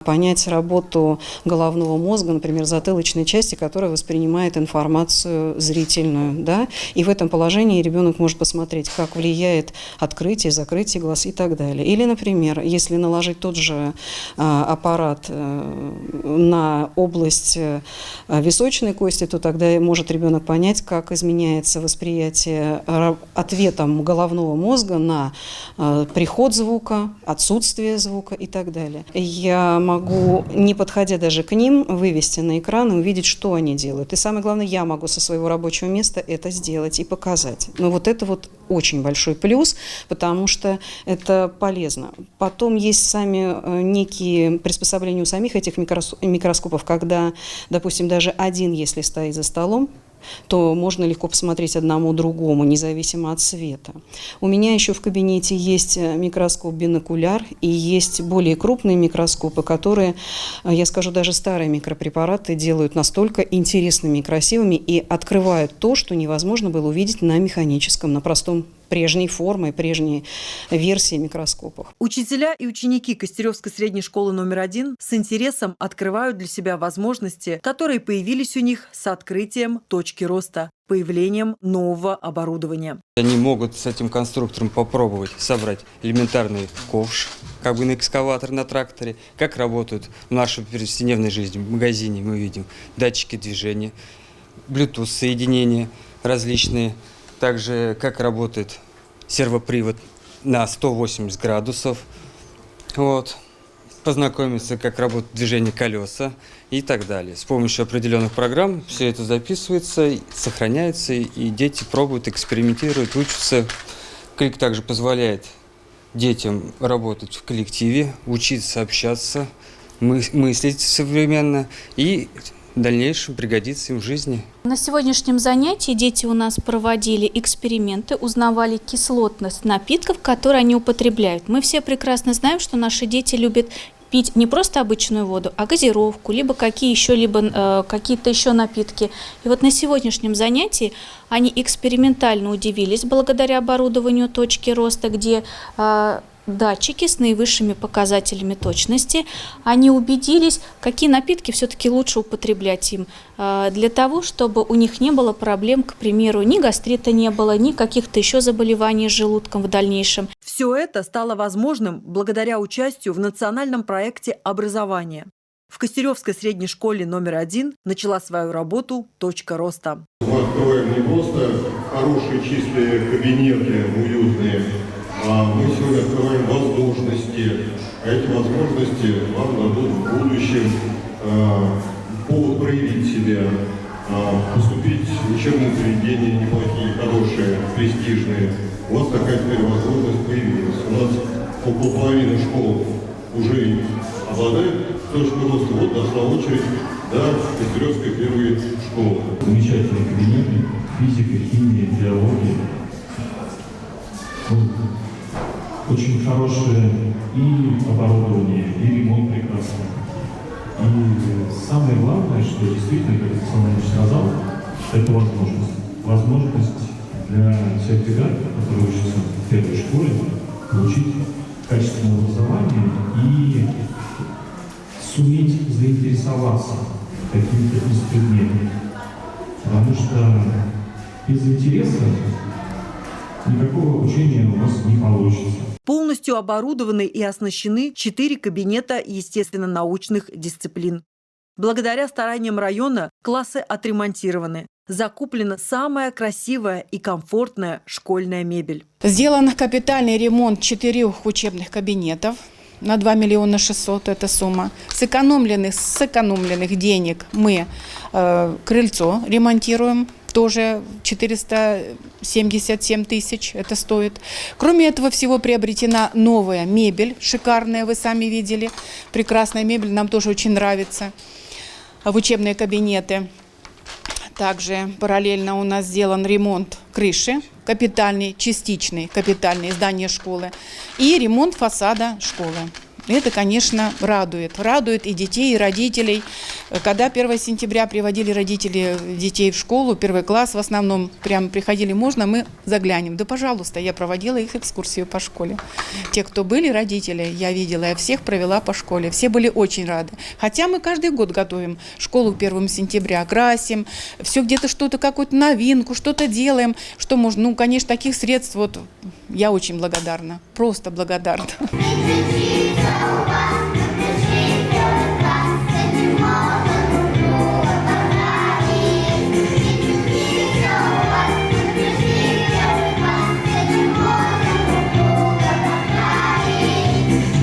понять работу головного мозга, например, затылочной части, которая воспринимает информацию зрительную, да, и в этом положении ребенок может посмотреть, как влияет открытие, закрытие глаз и так далее. Или, например, если наложить тот же аппарат на область височной кости, то тогда может ребенок понять, как изменяется восприятие ответом головного мозга на приход звука, отсутствие звука и так далее. Я могу, не подходя даже к ним, вывести на экран и увидеть, что они делают. И самое главное, я могу со своего рабочего места это сделать и показать. Но вот это вот очень большой плюс, потому что это полезно. Потом есть сами некие приспособления у самих этих микроскопов, когда, допустим, даже один, если стоит за столом, то можно легко посмотреть одному другому, независимо от цвета. У меня еще в кабинете есть микроскоп бинокуляр и есть более крупные микроскопы, которые, я скажу, даже старые микропрепараты делают настолько интересными и красивыми и открывают то, что невозможно было увидеть на механическом, на простом прежней формы, прежней версии микроскопов. Учителя и ученики Костеревской средней школы номер 1 с интересом открывают для себя возможности, которые появились у них с открытием точки роста, появлением нового оборудования. Они могут с этим конструктором попробовать собрать элементарный ковш, как бы на экскаватор, на тракторе, как работают в нашей повседневной жизни. В магазине мы видим датчики движения, Bluetooth-соединения различные, также как работает сервопривод на 180 градусов. Вот. Познакомиться, как работает движение колеса и так далее. С помощью определенных программ все это записывается, сохраняется, и дети пробуют, экспериментируют, учатся. Клик также позволяет детям работать в коллективе, учиться общаться, мыслить современно и в дальнейшем пригодится им в жизни. На сегодняшнем занятии дети у нас проводили эксперименты, узнавали кислотность напитков, которые они употребляют. Мы все прекрасно знаем, что наши дети любят пить не просто обычную воду, а газировку, либо какие-то еще напитки. И вот на сегодняшнем занятии они экспериментально удивились благодаря оборудованию точки роста, где датчики с наивысшими показателями точности. Они убедились, какие напитки все-таки лучше употреблять им, для того, чтобы у них не было проблем, к примеру, ни гастрита не было, ни каких-то еще заболеваний с желудком в дальнейшем. Все это стало возможным благодаря участию в национальном проекте образования. В Костеревской средней школе номер 1 начала свою работу точка роста. Мы открываем не просто хорошие чистые кабинеты, уютные, мы сегодня открываем возможности, а эти возможности вам дадут в будущем повод проявить себя, поступить в учебные заведения неплохие, хорошие, престижные. У вас такая теперь возможность появилась. У нас около половины школ уже обладает точкой роста. Вот дошла очередь до Костеревской первой школы. Замечательные кабинеты, физика, химия, биология. Очень хорошее и оборудование, и ремонт прекрасный. И самое главное, что действительно, как Александр Ильич сказал, это возможность. Возможность для всех ребят, которые учатся в первой школе, получить качественное образование и суметь заинтересоваться какими-то из предметов. Потому что без интереса никакого обучения у нас не получится. Полностью оборудованы и оснащены 4 кабинета естественно-научных дисциплин. Благодаря стараниям района классы отремонтированы. Закуплена самая красивая и комфортная школьная мебель. Сделан капитальный ремонт 4 учебных кабинетов на 2 600 000 – это сумма. С сэкономленных денег мы крыльцо ремонтируем. Тоже 477 000 это стоит. Кроме этого всего приобретена новая мебель, шикарная, вы сами видели. Прекрасная мебель, нам тоже очень нравится. В учебные кабинеты. Также параллельно у нас сделан ремонт крыши, капитальный, частичный капитальный здания школы и ремонт фасада школы. Это, конечно, радует. Радует и детей, и родителей. Когда 1 сентября приводили родители детей в школу, 1 класс, в основном прям приходили, можно, мы заглянем. Да, пожалуйста, я проводила их экскурсию по школе. Те, кто были родители, я видела, я всех провела по школе. Все были очень рады. Хотя мы каждый год готовим школу к 1 сентября, красим, все где-то что-то, какую-то новинку, что-то делаем, что можно. Ну, конечно, таких средств вот я очень благодарна, просто благодарна.